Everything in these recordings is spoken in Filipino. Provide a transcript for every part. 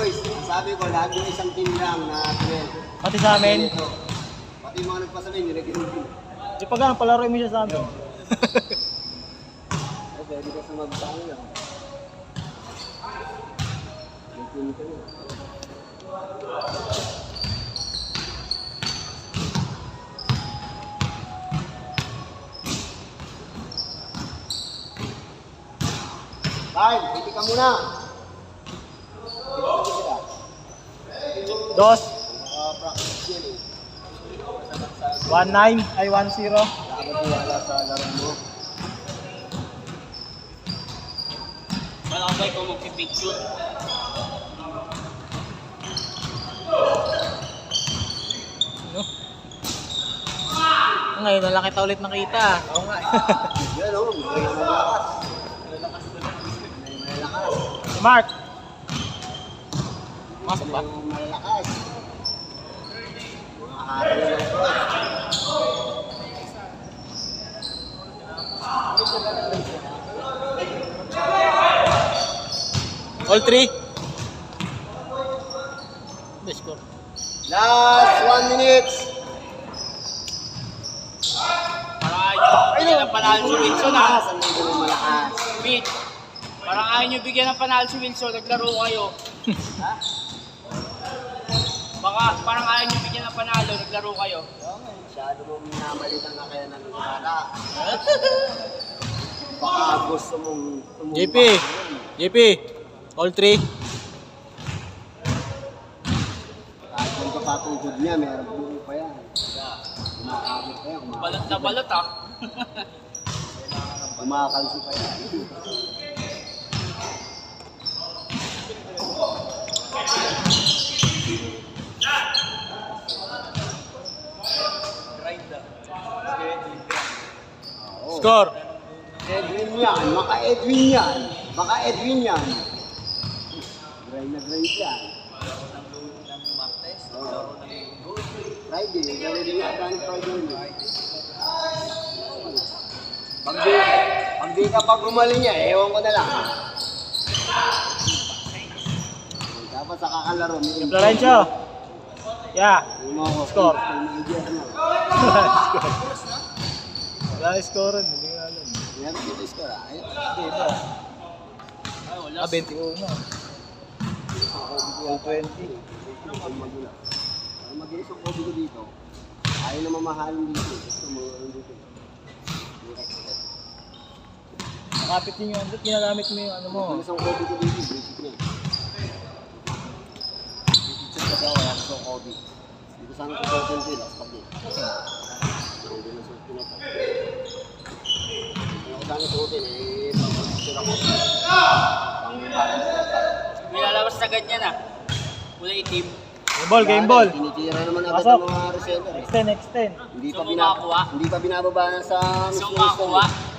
boys, sabi ko lahat yung isang team lang na tuwel. Pati sa amin. Pati yung mga nagpasabi, nilagyan mo. Di pa ganun, palaro mo siya sa amin. Pwede ka sa magbaan lang. Nagpuni ka niya. Time, piti ka muna. Dos. Practice yan eh. 1-9 ay 1-0. Nakakatiwala sa laro mo. Malakabay ko magpipicture. No? Ngayon na lang kita ulit nakita. Oo nga. Yan o, may malakas. May malakas. Mark. Masok ba? May malakas. Mga araw lang po. All 3. The score. Last 1 minute. Parang ayaw nyo bigyan ng panalo si Wilson ha. Ang medyo may malakas. Pete, parang ayaw nyo bigyan ng panalo si Wilson. Naglaro kayo. Ha? Baka parang ayaw nyo bigyan ng panalo. Naglaro kayo. Oo nga, masyado mong minamalitan na kaya ng gumala. Baka gusto mong tumumba. JP. JP. All 3. Kahit yung kapatugod niya, meron buo pa yan. Kumakabot pa yan. Balot na balot ha. Kumakalsi pa yan. Oo. Score. Edwin yan, maka Edwin yan. Maka Edwin yan. Grind na grind yan. Oo. Friday, gano'n din yata ang Friday. Pag di ka pa gumaling niya, ewan ko na lang. Dapat sa kakalaro. Florencio. Yeah. Score. Wala score rin. Hindi nga alam. Yan, dito score ah. Ayun. Hindi ba? Ay, wala. 21. All 20. Ang mag-iis ang COVID ko dito, ayaw na mamahalin dito. Gusto mo dito. Nakapit din yung andot. Ginagamit mo yung ano mo. Ang isang COVID ko dito, basic na. Basic check ka wala sa COVID. Dito sana ko 20 last pag din. Hindi na sa pinata. Ako sana suotin eh, pag-sure ako. May lalabas na ganyan ha. Kulay itim. Game ball, game ball. Tinitira naman agad Pasok. ng mga receiver eh. Extend, extend. Hindi So, makakuha? hindi pa binababa na sa So mismo makakuha. receiver.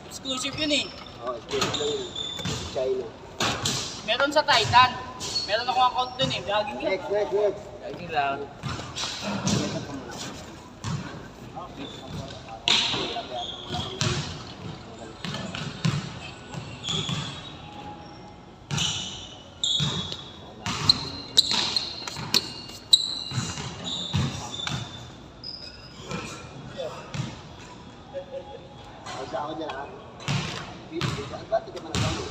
Exclusive yun eh. Oh, exclusive lang yun. China. Meron sa Titan. Meron akong account dun eh. Laging lang. Next. Laging lang. Sa ako dyan ha. Ba't hindi ka man nagano?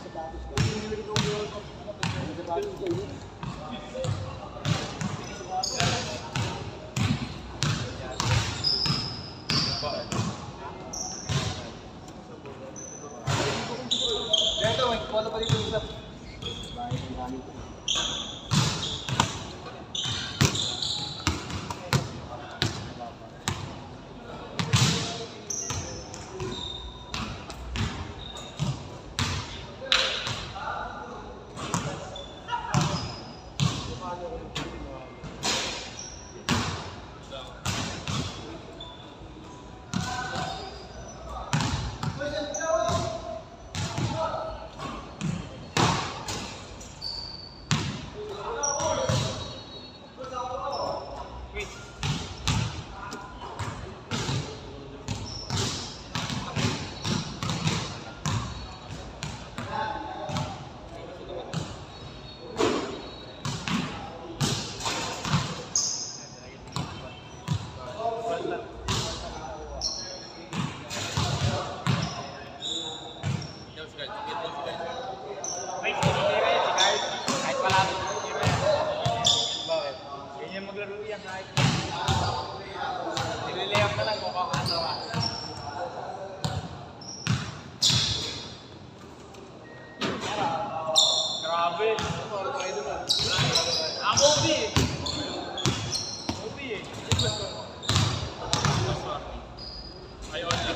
Sa batos ka. Sa batos dyan eh. Dito, may polo pa dito isa. Bahay ng gamit ko. malapit. Bakit? Ganyan maglaro yan kahit. Nililayang ka lang kung kakaasawa. Grabe. Ako, Obi. Obi eh. Ayaw na.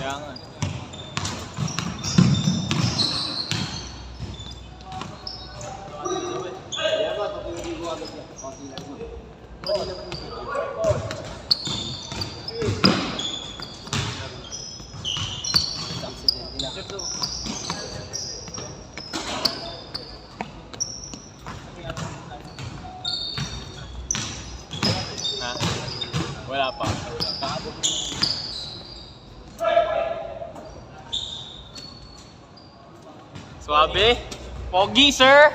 Kaya nga. Kaya ba, tapos hindi ko agad yan. Konti lang mo. Konti lang mo. Accident nila. Ha? Wala pa. Suabe? Pogi, sir!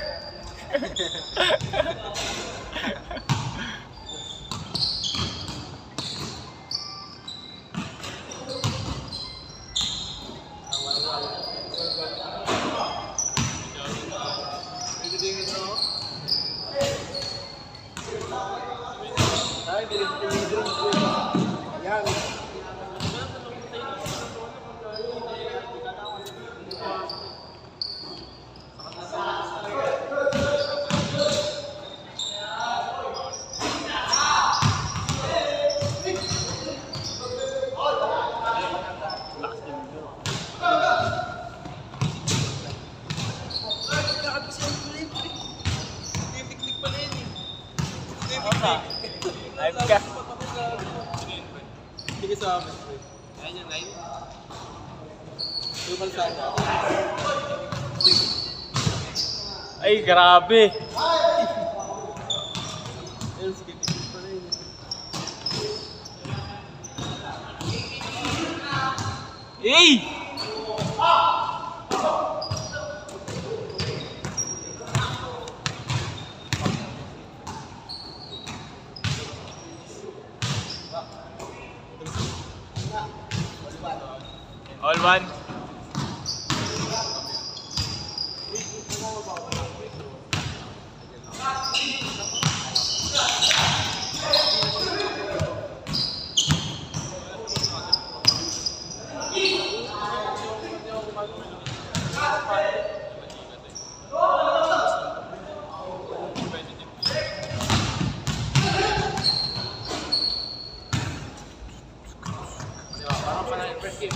Yan. Live ka. Sige sa amin. Ayan yung line. Yung kalsada. Ay, grabe. Ayun, sige. Picnic pa rin. Hey! All one. Parang pala yung first game.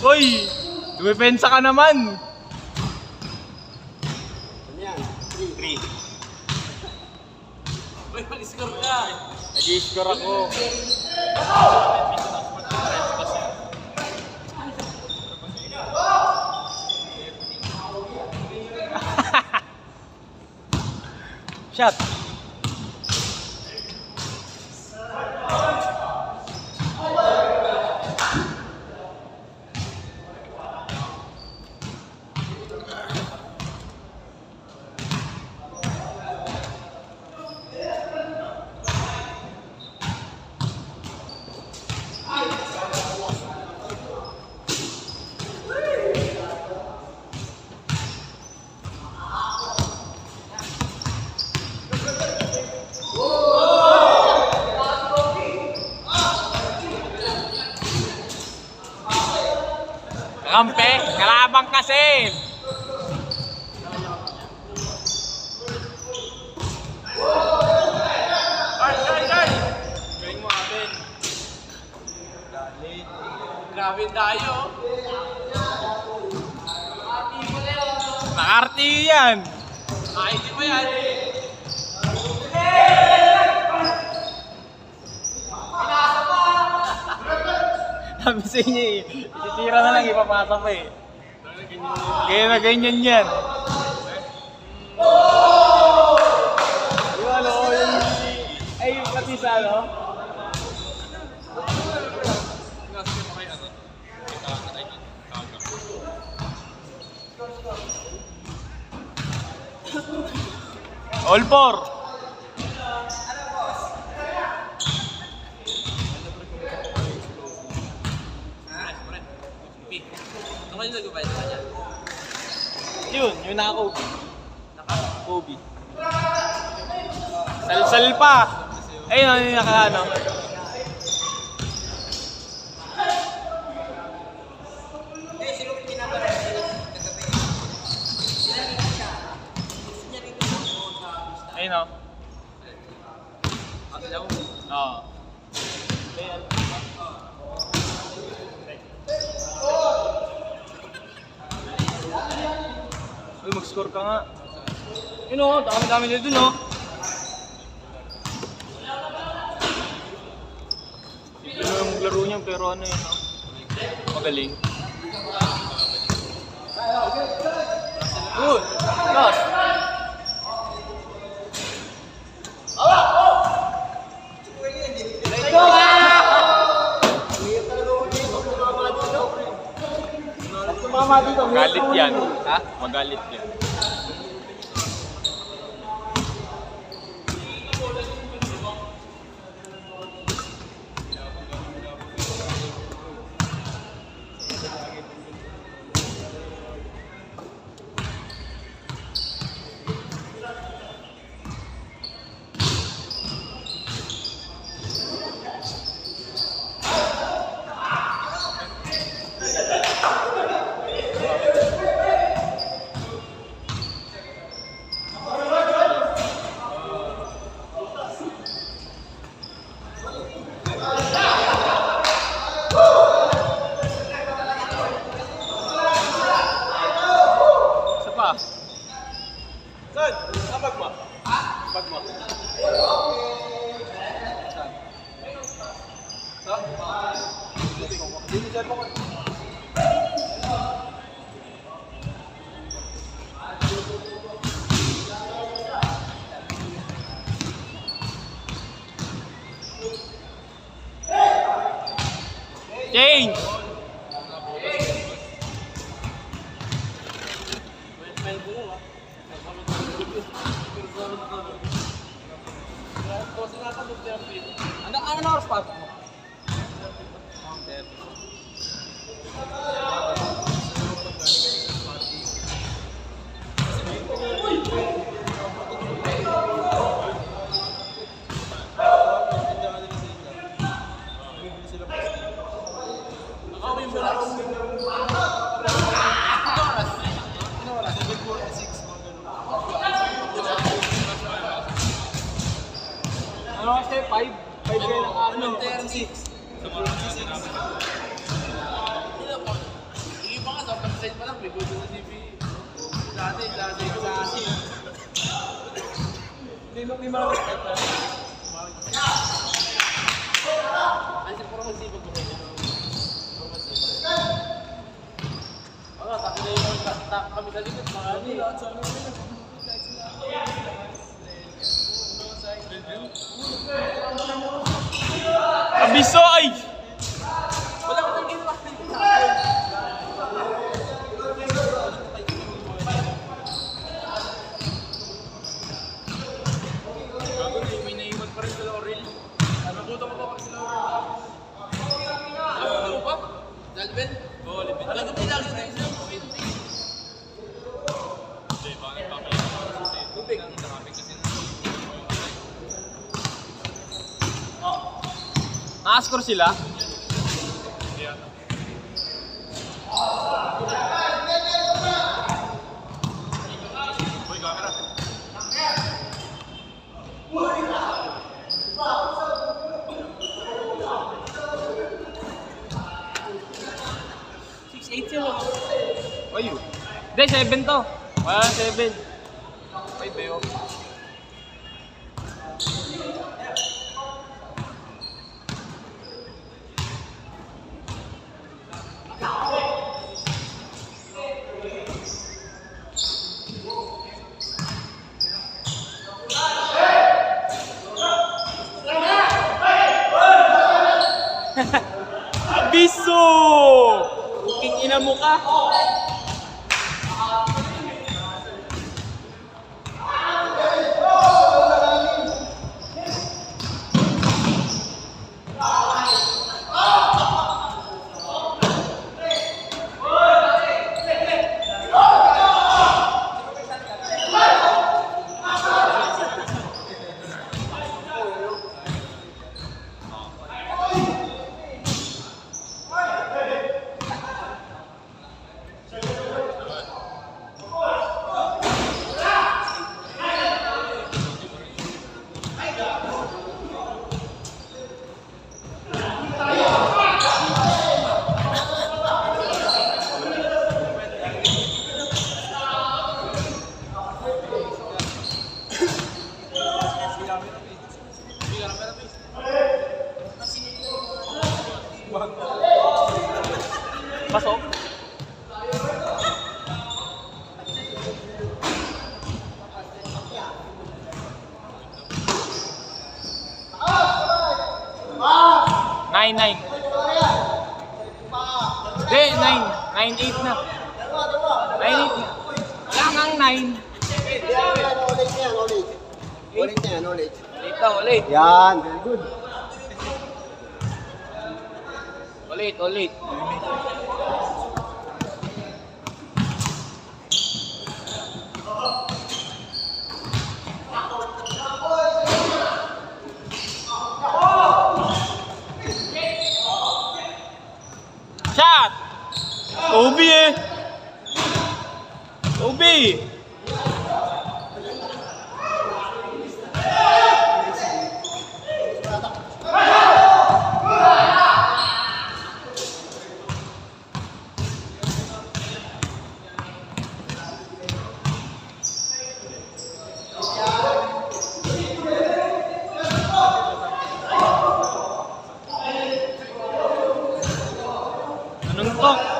Uy! Dumepensa ka naman! Ano yan? 3. 3. Uy, mag-score ka! Nag-i-score ako. Shot! Kampe, kalabang kasi! Galing mo, Abel. Grabe tayo. Nakarte yan. Ay, hindi pa yan. Sabi sa inyo eh. Ititira na lang, ipapasa pa eh. Kaya na ganyan yan. Yung ano, yung... Ay, yung pati sa ano? All four. Ano kayo nag-ubayad sa kanya? Yun, yung naka-Kobe. Kobe. Sal-sal pa. Ayun, ano yung naka-ano. Ayun o. Oo. Uy, mag-score ka nga. Yun o, dami-dami nila dun o. Yun yung laro niya, pero ano yun o. Magaling. Good! Last! Magalit yan. Ha? Magalit yan. Isa pa. Saan? Sa bag mo? Ha? Bag mo. Change! Ano na oras pa? Ano kasi? 5? 5 kayo ng ano? 36. Hindi pa nga, sa pag-send pa lang, may gusto sa CV. Dati ko sa asin. Hindi mo respect pa. Ay, sa puro magsipag ko kayo. Wala, tapos na yung kami sa likod, mga ano eh. Abisoy! Wala ko nang ginawa. Bago na, may naiwan pa rin sa Laurel. Nabuto mo pa sila Laurel. Ano pa? Dalben? Oo, Dalben. Alam ko pinagin na isa. Tubig. Naka-score sila? Ayun. Hindi, 7 to. Wala 7. Ay, Beo. Abiso! King ina mo ka. Pasok. Nine. Hindi, 9. 9-8 na. 9-8 na. Wala kang 9. Ulit niya, ulit. Ulit na, ulit. Yan, very good. Ulit. Shot! Obi eh! Obi! Anong to?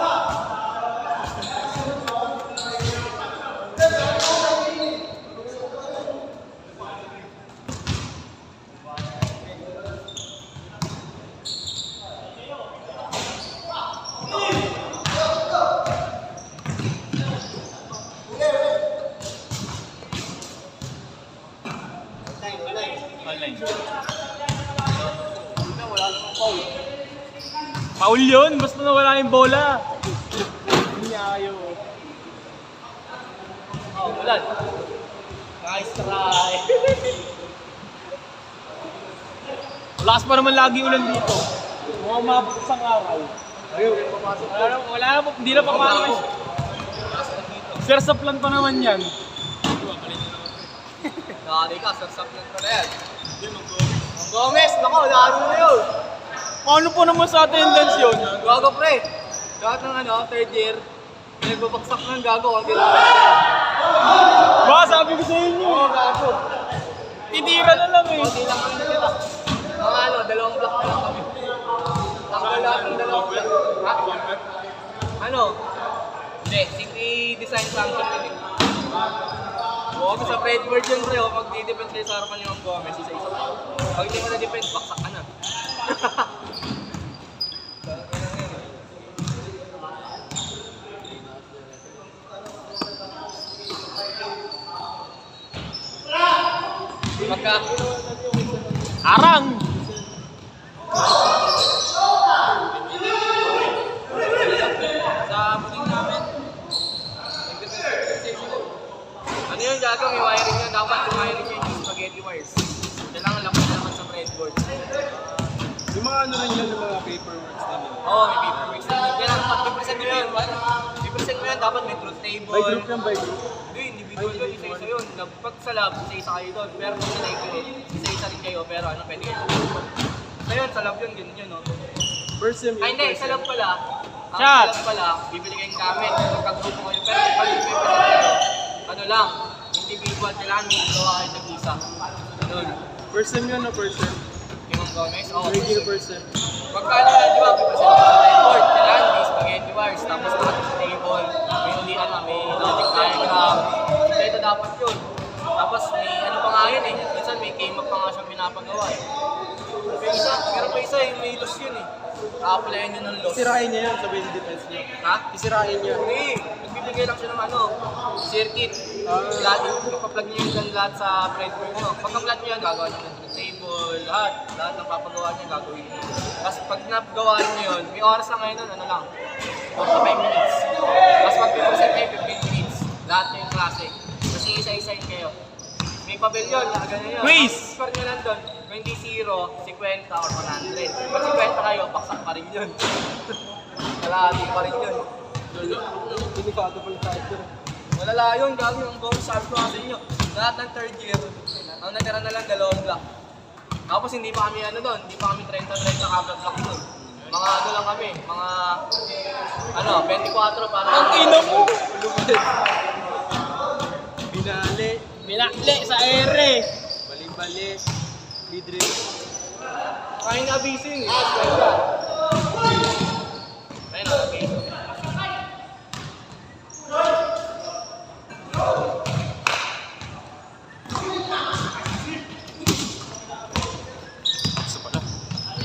Online. Paul yun, basta nawala yung bola. Hindi niya ayaw. Oh, ulan. Nice try. Lakas pa naman lagi ulan dito. Mga umabot isang araw. Ayun, papasok. Wala na po, hindi na papasok. Sir, sa plan pa naman yan. Nakari ka, sarsap lang pala yan. Ang Gomez, nako, laro na yun. Ano po naman sa attendance yun? Gago pre. Lahat ng third year, pinagbabaksak ng gago. Ang kailangan. Ba, sabi ko sa inyo. Oo, gago. Titira na lang eh. Kunti lang kami nila. Mga dalawang block na lang kami. Tanggal lahat ng dalawang block. Ha? Ano? Hindi, design sanction din eh. Oo, sa Fredward yun pre, pag di-defense kayo sa harapan yung Gomez, isa-isa. Pag hindi mo na-defense, baksak ka na. Pagka Arang! sa puting namin, ano yun gagawin, may wiring yun, dapat yung wiring yun yung spaghetti wires. Kailangan lang naman sa breadboard. Yung mga ano rin yan, yung mga paperworks din yun. Oo, may paperworks din yun. Kailangan pag i-present mo yun, i-present mo yun, dapat may truth table. By group yan, by group. Hindi, individual yun, isa-isa yun. Pag sa lab, isa-isa kayo doon. Pero kung sa lab yun, isa-isa rin kayo, pero ano, pwede kayo. So yun, sa lab yun, ganun yun, no? First sem Ay, hindi, sa lab pala. Ang Chat! sa lab pala, bibili kayong gamit, magkagrupo kayo. Pero pag i-present kayo, ano lang, individual, kailangan mo gawain nag-isa. Ganun. Person yun o person? Yung Gomez, oo. Regular person. Pagkano yan, di ba? Pipresent ko sa whiteboard. Kailangan may spaghetti wires, tapos lahat sa table, may ulian na, may logic diagram. Ito dapat yun. Tapos may ano pa nga yun eh. Minsan may game up pa nga siyang pinapagawa eh. Pero pa isa yung may loss yun eh. Ka-applyan nyo ng loss. Isirahin niya yun, sabihin yung defense niya. Ha? Isirahin niya. Hindi. Nagbibigay lang siya ng ano, circuit. Lahat, ipaplug nyo yun lahat sa breadboard nyo. Pagka-plug nyo yan, gagawa nyo ng table, lahat. Lahat ng papagawa nyo, gagawin nyo. Tapos pag nagawa nyo yun, may oras lang ngayon nun, ano lang, 5 minutes. Tapos pag-present kayo, 15 minutes. Lahat nyo yung klase. Kasi isa-isahin kayo. May papel yun, ganyan yun. Quiz! Ang score nyo lang doon, 20-0, 50 or 100. Pag 50 kayo, baksak pa rin yun. Kalahati pa rin yun. Delikado pala tayo. Malala yun, gagawin ang bonus sabi ko kasi inyo. Lahat ng third year, ang natira na lang 2 block. Tapos hindi pa kami ano doon, hindi pa kami 30-30 kabla block doon. Mga ano lang kami, mga ano, 24 para Ang ina mo! Binali. Binakli sa ere. Bali-bali. Bidrin. kaya na abising eh. Kaya na abising.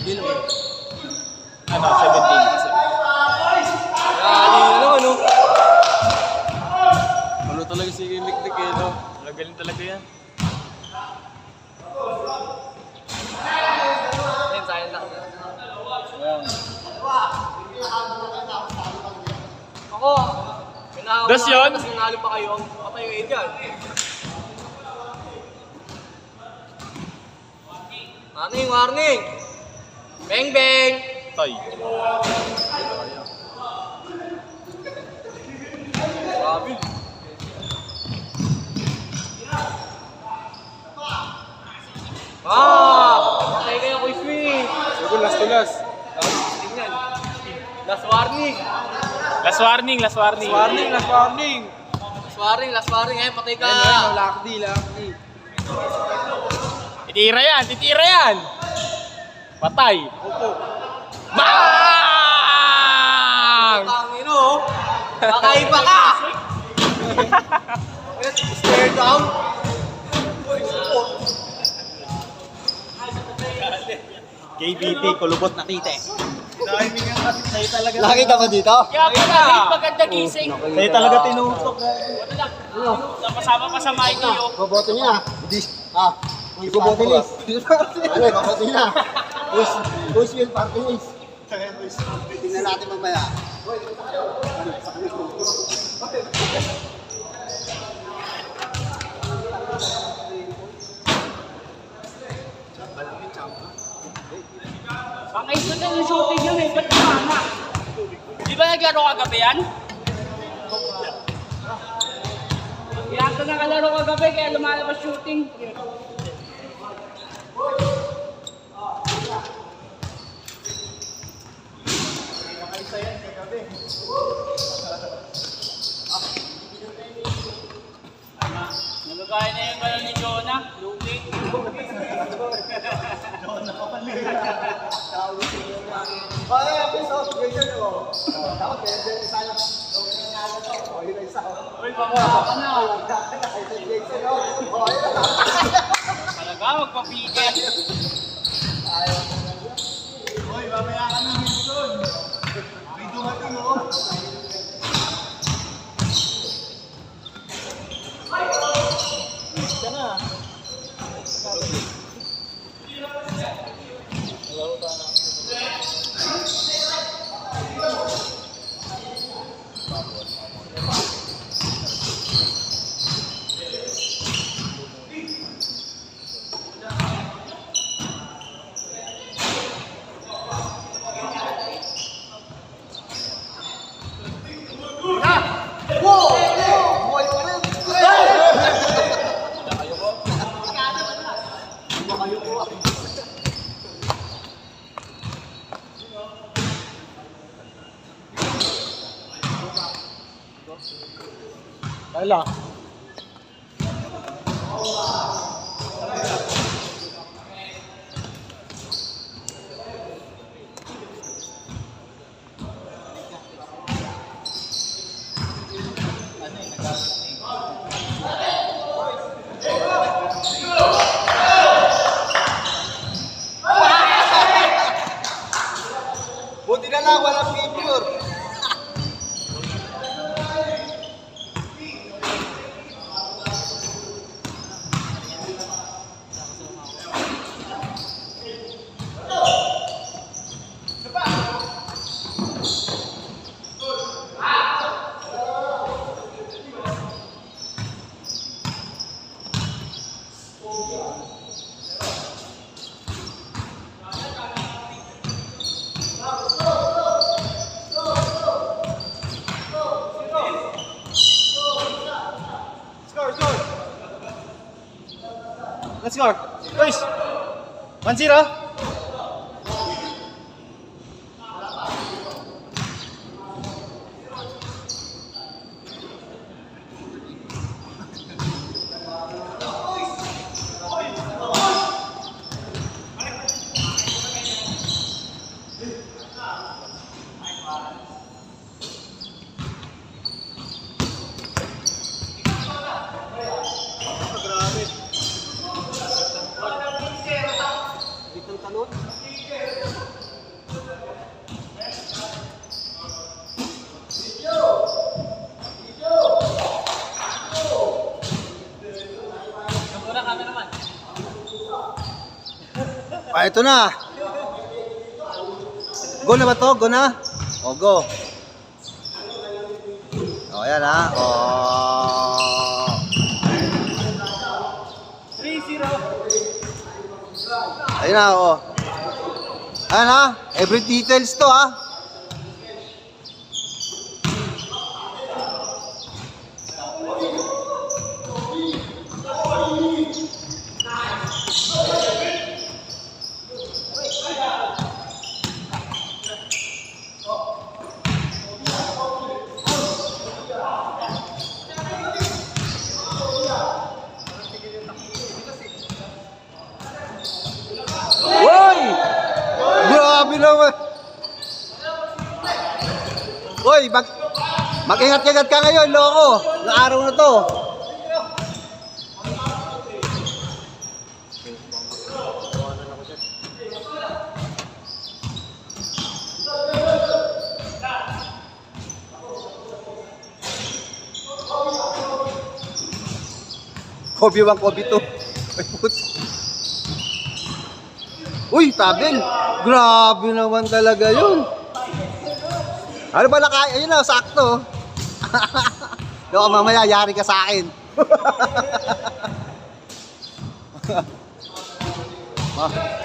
Hindi naman. Ano, 17. Dali na lang ano. Ano talaga si Mikmik eh, no? Magaling talaga yan. Ayun, sayang lang. Ayan. Ako, pinahawa Das yun? tapos nanalo pa kayo, patay kayo dyan. Warning, warning! Bang, bang! Toy. Grabe. Patay kayo, Kuy Sweet! Siguro last to last. Tingnan. Last warning! Last warning, last warning. Warning, last warning. Last warning, eh, patay ka! Ayan, lakdi. Titira yan. Patay. Opo. Bang! Tangin o! Kakaiba ka! Stare down! KBT, kulubot na tite. Nakita mo dito? Kaya ka! Maganda gising. Sa'yo talaga tinutok. Napasama pa sa mic niyo. Boboto niya. Boboto niya. Ano, boboto niya. Who's will party list? Tingnan natin mamaya. Pakayos na yung shooting yun eh. Ba't kumama? Di ba naglaro kagabi yan? Yata nakalaro kagabi kaya lumalabas shooting. Nagagaya na yung gano'n ni Jonah. Luki. Talaga, magpapigil. Wala. Buti na lang, walang picture. Let's score. Boys. 1-0. Itong talon. Ah, ito na. Go na ba to? Go na? O, go. O, ayan ha. O. 3-0. Ayun na, o. Ayan ha. Every details to ha. Uy! Grabe naman! Uy, mag-ingat-ingat ka ngayon, loko! Yung araw na to. Kobe 1, Kobe 2. Ay, puto. Uy, tabel. Grabe naman talaga yun. Ano ba nakaya? Ayun na, sakto. Loko, mamaya, yari ka sa akin.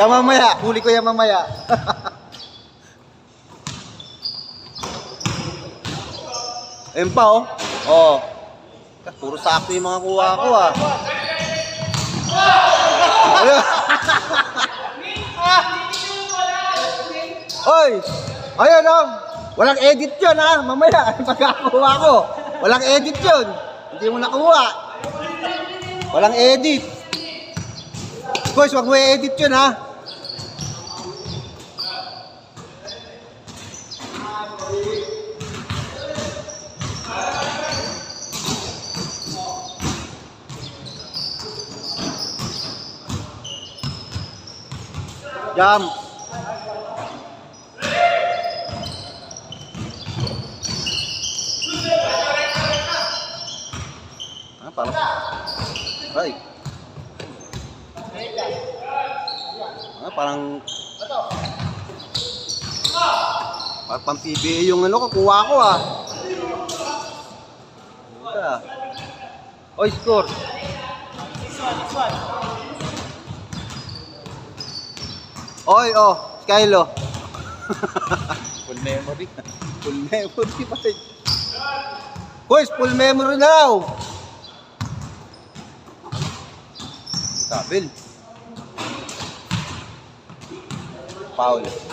Mamaya, huli ko yan mamaya. Ayun pa, oh. Oh. Puro sakto yung mga kuha ko, ah. Ayun. Oy! Ayun oh! Walang edit yun ha! Mamaya, pagkakuha ko. Walang edit yun. Hindi mo nakuha. Walang edit. Guys, wag mo i-edit yun ha. Jump. Parang ay. Parang pang PBA yung ano ko, kuha ko ah. Oy, score. Oy, oh, Skylo. Full memory. Full memory pa. Boys, full memory now. Tabel. Foul.